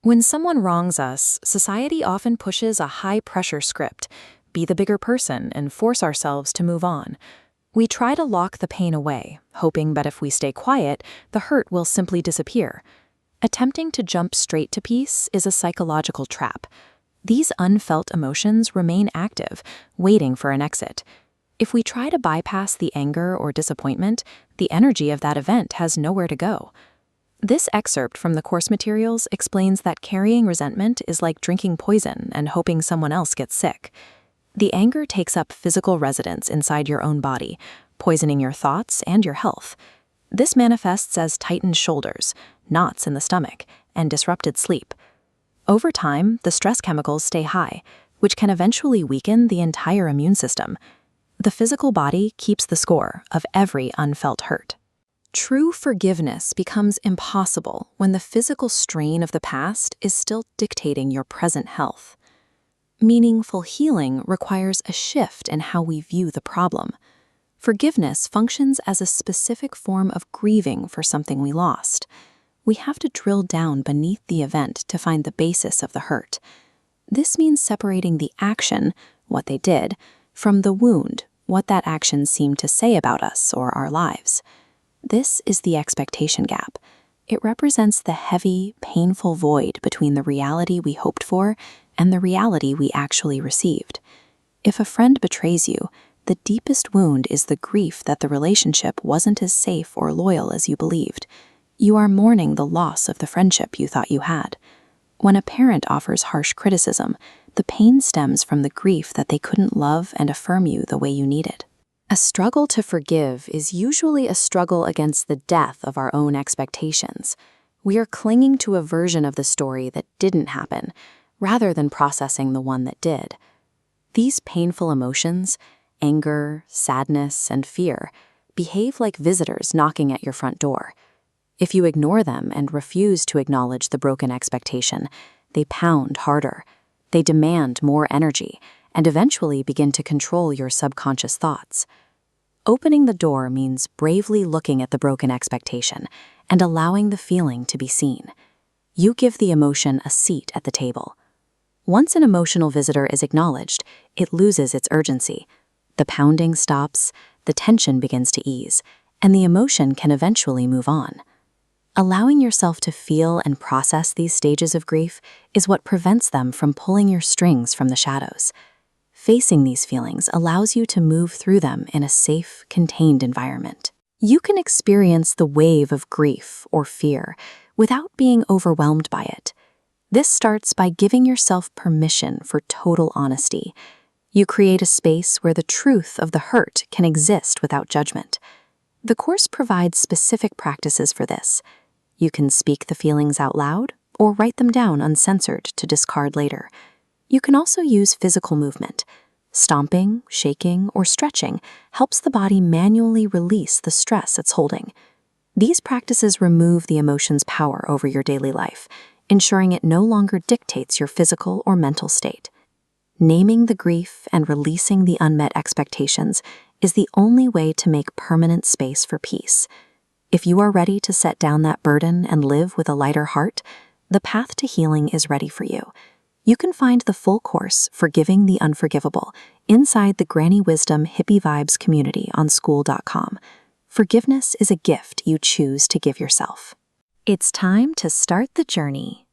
When someone wrongs us, society often pushes a high-pressure script: be the bigger person and force ourselves to move on. We try to lock the pain away, hoping that if we stay quiet, the hurt will simply disappear. Attempting to jump straight to peace is a psychological trap. These unfelt emotions remain active, waiting for an exit. If we try to bypass the anger or disappointment, the energy of that event has nowhere to go. This excerpt from the course materials explains that carrying resentment is like drinking poison and hoping someone else gets sick. The anger takes up physical residence inside your own body, poisoning your thoughts and your health. This manifests as tightened shoulders, knots in the stomach, and disrupted sleep. Over time, the stress chemicals stay high, which can eventually weaken the entire immune system. The physical body keeps the score of every unfelt hurt. True forgiveness becomes impossible when the physical strain of the past is still dictating your present health. Meaningful healing requires a shift in how we view the problem. Forgiveness functions as a specific form of grieving for something we lost. We have to drill down beneath the event to find the basis of the hurt. This means separating the action, what they did, from the wound, what that action seemed to say about us or our lives. This is the expectation gap. It represents the heavy, painful void between the reality we hoped for and the reality we actually received. If a friend betrays you, the deepest wound is the grief that the relationship wasn't as safe or loyal as you believed. You are mourning the loss of the friendship you thought you had. When a parent offers harsh criticism, the pain stems from the grief that they couldn't love and affirm you the way you needed. A struggle to forgive is usually a struggle against the death of our own expectations. We are clinging to a version of the story that didn't happen, rather than processing the one that did. These painful emotions, anger, sadness, and fear, behave like visitors knocking at your front door. If you ignore them and refuse to acknowledge the broken expectation, they pound harder. They demand more energy, and eventually begin to control your subconscious thoughts. Opening the door means bravely looking at the broken expectation and allowing the feeling to be seen. You give the emotion a seat at the table. Once an emotional visitor is acknowledged, it loses its urgency. The pounding stops, the tension begins to ease, and the emotion can eventually move on. Allowing yourself to feel and process these stages of grief is what prevents them from pulling your strings from the shadows. Facing these feelings allows you to move through them in a safe, contained environment. You can experience the wave of grief or fear without being overwhelmed by it. This starts by giving yourself permission for total honesty. You create a space where the truth of the hurt can exist without judgment. The course provides specific practices for this. You can speak the feelings out loud or write them down uncensored to discard later. You can also use physical movement. Stomping, shaking, or stretching helps the body manually release the stress it's holding. These practices remove the emotion's power over your daily life, ensuring it no longer dictates your physical or mental state. Naming the grief and releasing the unmet expectations is the only way to make permanent space for peace. If you are ready to set down that burden and live with a lighter heart, the path to healing is ready for you. You can find the full course, Forgiving the Unforgivable, inside the Granny Wisdom Hippie Vibes community on School.com. Forgiveness is a gift you choose to give yourself. It's time to start the journey.